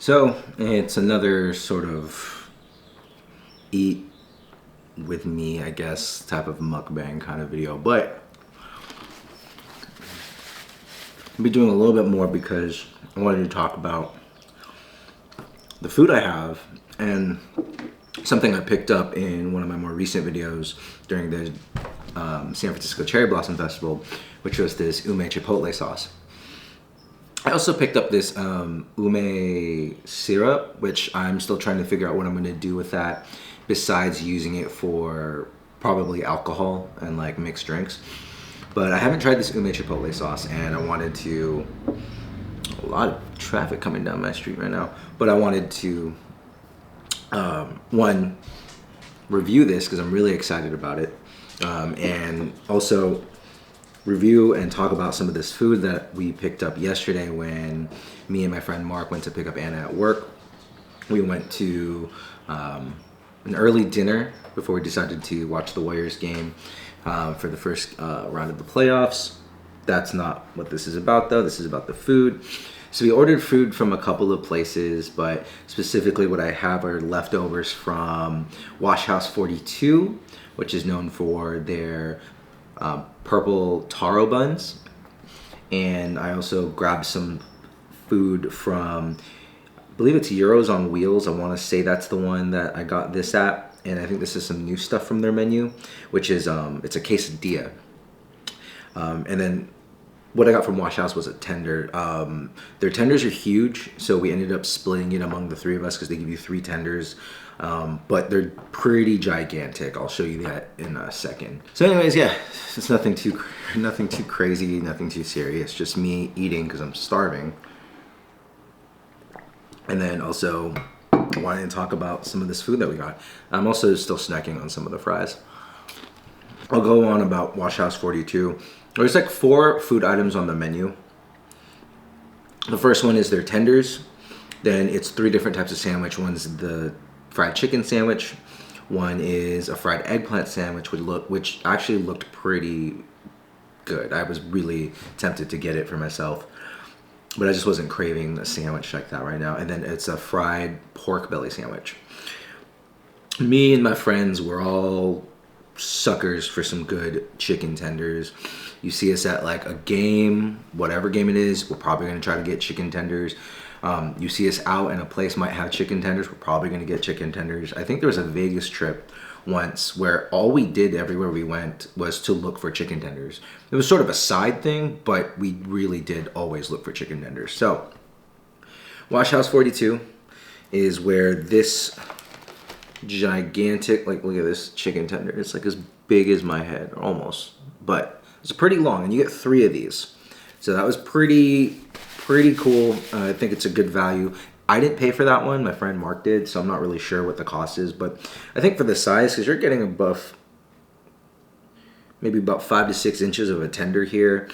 So it's another sort of eat with me, I guess, type of mukbang kind of video. But I'll be doing a little bit more because I wanted to talk about the food I have and something I picked up in one of my more recent videos during the San Francisco Cherry Blossom Festival, which was this ume chipotle sauce. I also picked up this ume syrup, which I'm still trying to figure out what I'm going to do with that besides using it for probably alcohol and like mixed drinks. But I haven't tried this ume chipotle sauce, and I wanted to, a lot of traffic coming down my street right now, but I wanted to, one, review this because I'm really excited about it, and also review and talk about some of this food that we picked up yesterday when me and my friend Mark went to pick up Anna at work. We went to an early dinner before we decided to watch the Warriors game for the first round of the playoffs. That's not what this is about, though. This is about the food. So we ordered food from a couple of places, but specifically what I have are leftovers from Wash House 42, which is known for their purple taro buns. And I also grabbed some food from, I believe it's Euros on Wheels. I want to say that's the one that I got this at. And I think this is some new stuff from their menu, which is, it's a quesadilla. And then what I got from Wash House was a tender. Their tenders are huge, so we ended up splitting it among the three of us because they give you 3 tenders. But they're pretty gigantic. I'll show you that in a second. So anyways, yeah, it's nothing too crazy, nothing too serious. Just me eating because I'm starving. And then also wanting to talk about some of this food that we got. I'm also still snacking on some of the fries. I'll go on about Wash House 42. There's like 4 food items on the menu. The first one is their tenders. Then it's 3 different types of sandwich. One's the fried chicken sandwich. One is a fried eggplant sandwich, which actually looked pretty good. I was really tempted to get it for myself, but I just wasn't craving a sandwich like that right now. And then it's a fried pork belly sandwich. Me and my friends were all suckers for some good chicken tenders. You see us at like a game, whatever game it is, we're probably going to try to get chicken tenders. You see us out and a place might have chicken tenders, we're probably going to get chicken tenders. I think there was a Vegas trip once where all we did everywhere we went was to look for chicken tenders. It was sort of a side thing, but we really did always look for chicken tenders. So Wash House 42 is where this gigantic, like, look at this chicken tender. It's like as big as my head, almost, but it's pretty long, and you get 3 of these. So that was pretty cool. I think it's a good value. I didn't pay for that one. My friend Mark did, so I'm not really sure what the cost is, but I think for the size, because you're getting above maybe about 5 to 6 inches of a tender here.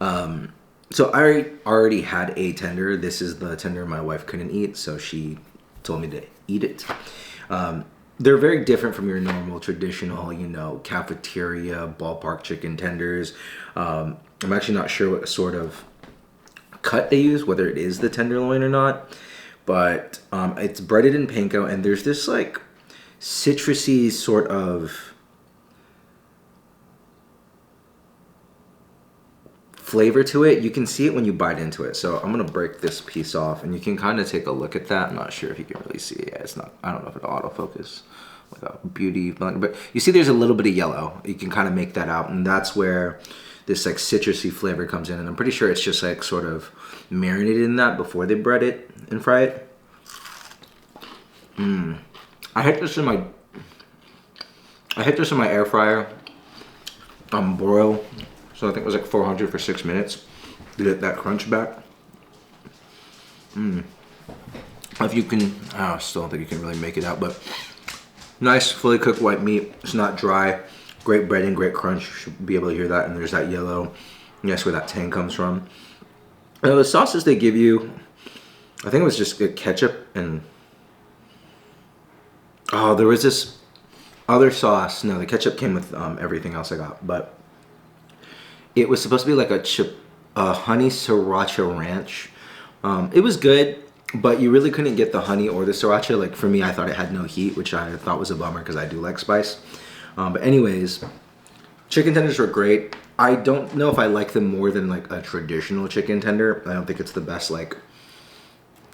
So I already had a tender. This is the tender my wife couldn't eat, so she told me to eat it. They're very different from your normal traditional, cafeteria ballpark chicken tenders. I'm actually not sure what sort of cut they use, whether it is the tenderloin or not, but it's breaded in panko, and there's this like citrusy sort of flavor to it. You can see it when you bite into it. So I'm gonna break this piece off, and you can kind of take a look at that. I'm not sure if you can really see it. It's not, I don't know if it'll autofocus like a beauty blender, but you see there's a little bit of yellow. You can kind of make that out, and that's where this like citrusy flavor comes in. And I'm pretty sure it's just like sort of marinated in that before they bread it and fry it. I hit this in my air fryer broil. So I think it was like 400 for 6 minutes to get that crunch back. If you can, I still don't think you can really make it out, but nice fully cooked white meat. It's not dry. Great breading, great crunch. You should be able to hear that. And there's that yellow. And that's where that tang comes from. Now the sauces they give you, I think it was just ketchup and, oh, there was this other sauce. No, the ketchup came with everything else I got, but it was supposed to be like a honey sriracha ranch. It was good. but you really couldn't get the honey or the sriracha. Like for me, I thought it had no heat, which I thought was a bummer because I do like spice. But anyways, chicken tenders were great. I don't know if I like them more than like a traditional chicken tender. I don't think it's the best, like,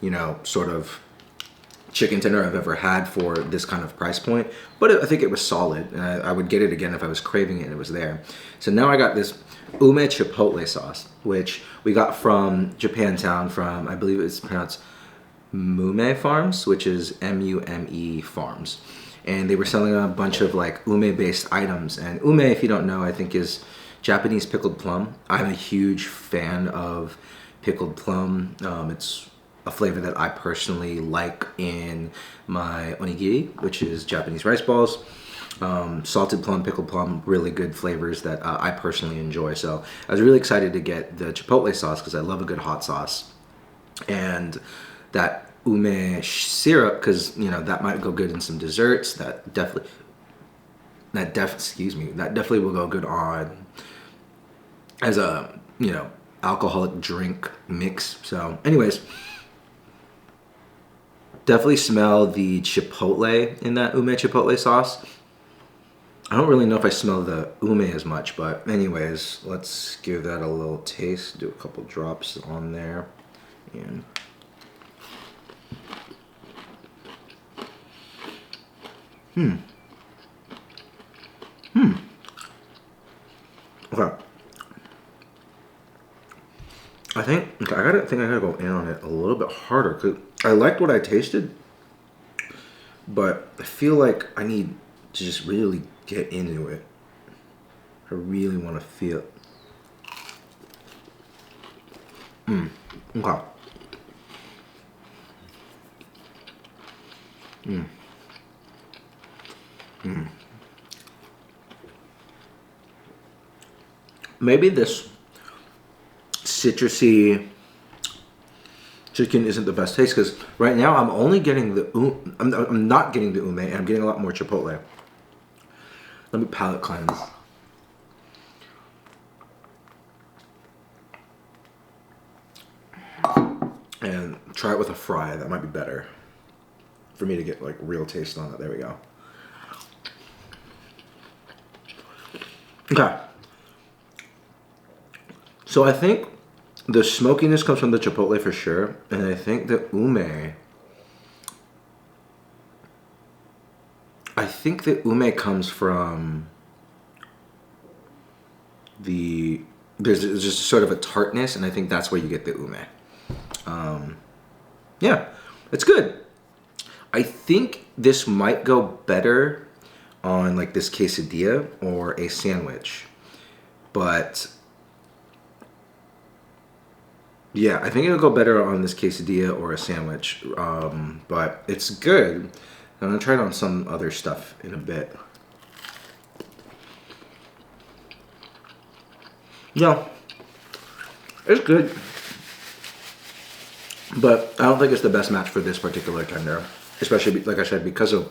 you know, sort of chicken tender I've ever had for this kind of price point. But I think it was solid, and I would get it again if I was craving it and it was there. So now I got this ume chipotle sauce, which we got from Japantown from, I believe it's pronounced Mume Farms, which is M-U-M-E Farms. And they were selling a bunch of like ume-based items. And ume, if you don't know, I think is Japanese pickled plum. I'm a huge fan of pickled plum. It's a flavor that I personally like in my onigiri, which is Japanese rice balls. Salted plum, pickled plum, really good flavors that I personally enjoy. So I was really excited to get the chipotle sauce because I love a good hot sauce. And that ume syrup, because you know that might go good in some desserts. That definitely will go good on as a, you know, alcoholic drink mix. So anyways, definitely smell the chipotle in that ume chipotle sauce. I don't really know if I smell the ume as much, but anyways, let's give that a little taste. Do a couple drops on there. And okay. I think I gotta go in on it a little bit harder because I liked what I tasted, but I feel like I need to just really get into it. I really want to feel. Okay. Maybe this citrusy chicken isn't the best taste because right now I'm only getting the I'm not getting the ume, and I'm getting a lot more chipotle. Let me palate cleanse. And try it with a fry. That might be better for me to get like real taste on it. There we go. Okay. So I think the smokiness comes from the chipotle for sure, and I think the ume comes from there's just sort of a tartness, and I think that's where you get the ume. Yeah, it's good. I think this might go better on like this quesadilla or a sandwich, but yeah, I think it'll go better on this quesadilla or a sandwich, but it's good. I'm gonna try it on some other stuff in a bit. Yeah, it's good, but I don't think it's the best match for this particular tender, especially like I said, because of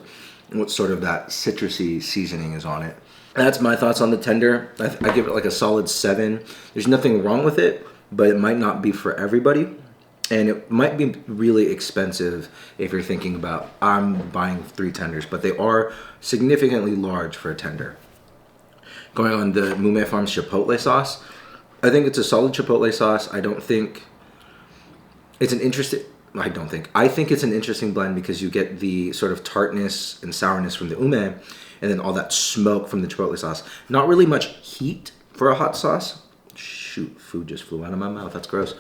what sort of that citrusy seasoning is on it. That's my thoughts on the tender. I give it like a solid 7. There's nothing wrong with it, but it might not be for everybody, and it might be really expensive if you're thinking about I'm buying 3 tenders, but they are significantly large for a tender. Going on the Mume Farms chipotle sauce, I think it's a solid chipotle sauce. I think it's an interesting blend because you get the sort of tartness and sourness from the ume, and then all that smoke from the chipotle sauce. Not really much heat for a hot sauce. Shoot, food just flew out of my mouth. That's gross.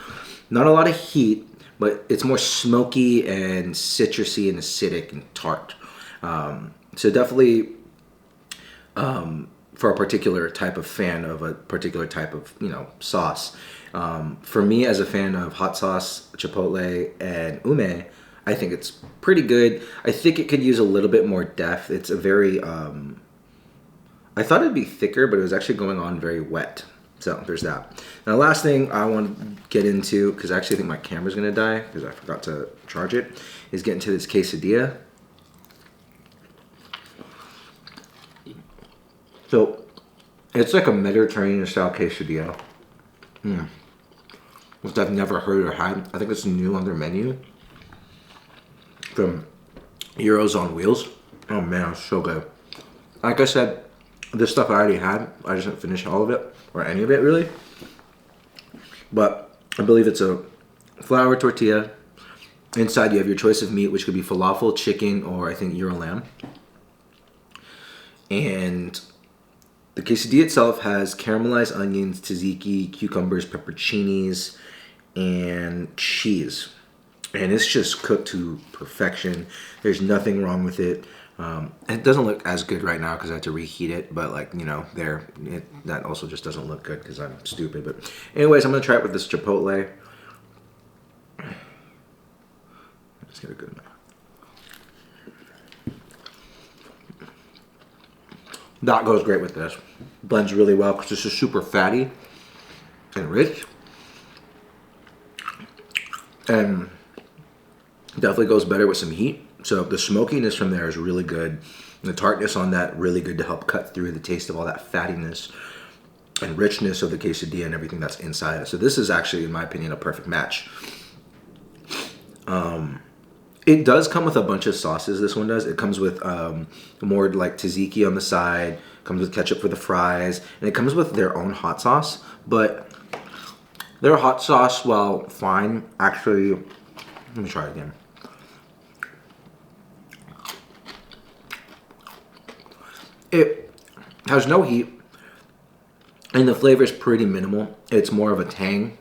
Not a lot of heat, but it's more smoky and citrusy and acidic and tart. So definitely for a particular type of fan of a particular type of, you know, sauce. For me, as a fan of hot sauce, chipotle, and ume, I think it's pretty good. I think it could use a little bit more depth. It's a very, I thought it'd be thicker, but it was actually going on very wet. So there's that. Now, last thing I want to get into, because I actually think my camera's going to die because I forgot to charge it, is get into this quesadilla. So it's like a Mediterranean style quesadilla, which I've never heard or had. I think it's new on their menu. from Euros on Wheels. Oh man, it's so good. Like I said, this stuff I already had. I just didn't finish all of it, or any of it really. But I believe it's a flour tortilla. Inside you have your choice of meat, which could be falafel, chicken, or I think Euro lamb. And the quesadilla itself has caramelized onions, tzatziki, cucumbers, pepperoncinis, and cheese. And it's just cooked to perfection. There's nothing wrong with it. It doesn't look as good right now because I had to reheat it, but like, you know, that also just doesn't look good because I'm stupid. But anyways, I'm gonna try it with this chipotle. Let's get a good amount. That goes great with this. Blends really well because this is super fatty and rich. And definitely goes better with some heat. So the smokiness from there is really good. The tartness on that, really good to help cut through the taste of all that fattiness and richness of the quesadilla and everything that's inside it. So this is actually, in my opinion, a perfect match. It does come with a bunch of sauces, this one does. It comes with more like tzatziki on the side, comes with ketchup for the fries, and it comes with their own hot sauce. But their hot sauce, while fine, actually, let me try it again. It has no heat, and the flavor is pretty minimal. It's more of a tang.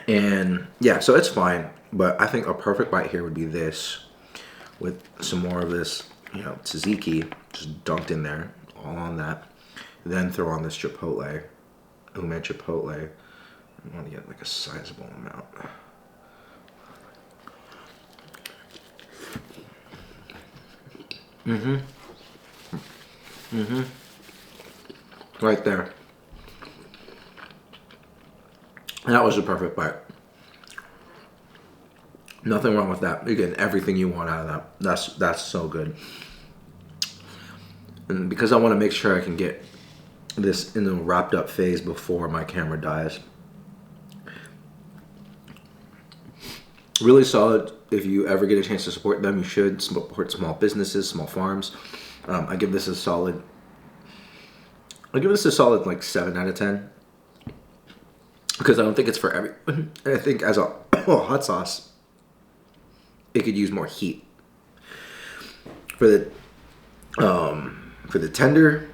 And yeah, so it's fine. But I think a perfect bite here would be this with some more of this, you know, tzatziki just dunked in there, all on that. Then throw on this chipotle, ume chipotle. I want to get like a sizable amount. Right there. And that was the perfect bite. Nothing wrong with that. You're getting everything you want out of that. That's so good. And because I want to make sure I can get this in the wrapped up phase before my camera dies. Really solid. If you ever get a chance to support them, you should support small businesses, small farms. I give this a solid like 7 out of 10. Because I don't think it's for everyone. I think as a hot sauce, it could use more heat. For the tender,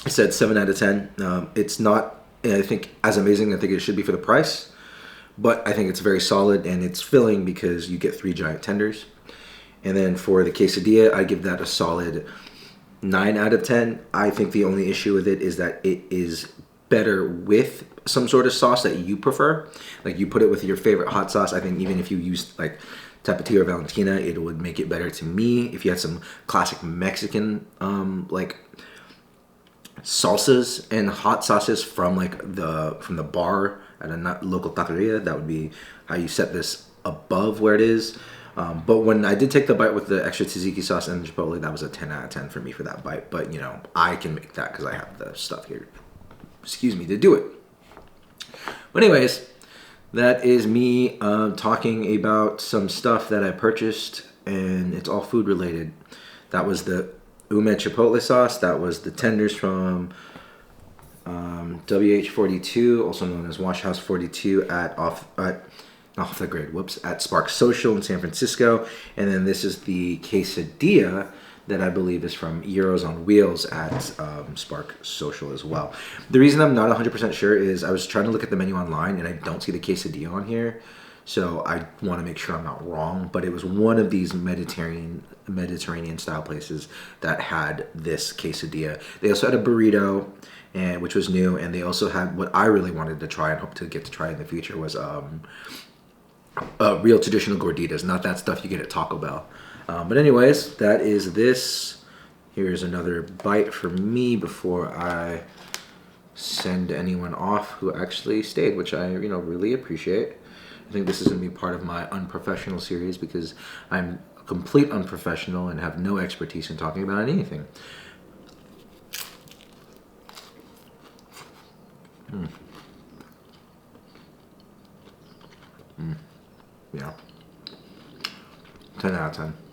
I said 7 out of 10. It's not, I think, as amazing. I think it should be for the price, but I think it's very solid and it's filling because you get 3 giant tenders. And then for the quesadilla, I give that a solid 9 out of 10. I think the only issue with it is that it is better with some sort of sauce that you prefer. Like you put it with your favorite hot sauce. I think even if you use like Tapatio or Valentina, it would make it better to me. If you had some classic Mexican like salsas and hot sauces from like from the bar at a local taqueria, that would be how you set this above where it is. But when I did take the bite with the extra tzatziki sauce and the chipotle, that was a 10 out of 10 for me for that bite. But you know, I can make that because I have the stuff here, to do it. But anyways, that is me talking about some stuff that I purchased, and it's all food related. That was the ume chipotle sauce. That was the tenders from WH42, also known as Wash House 42 at Off the Grid. At Spark Social in San Francisco. And then this is the quesadilla that I believe is from Euros on Wheels at Spark Social as well. The reason I'm not 100% sure is I was trying to look at the menu online and I don't see the quesadilla on here. So I want to make sure I'm not wrong, but it was one of these Mediterranean style places that had this quesadilla. They also had a burrito, which was new, and they also had what I really wanted to try and hope to get to try in the future was real traditional gorditas, not that stuff you get at Taco Bell. But anyways, that is this. Here's another bite for me before I send anyone off who actually stayed, which I really appreciate. I think this is going to be part of my Unprofessional series because I'm a complete unprofessional and have no expertise in talking about anything. Yeah. 10 out of 10.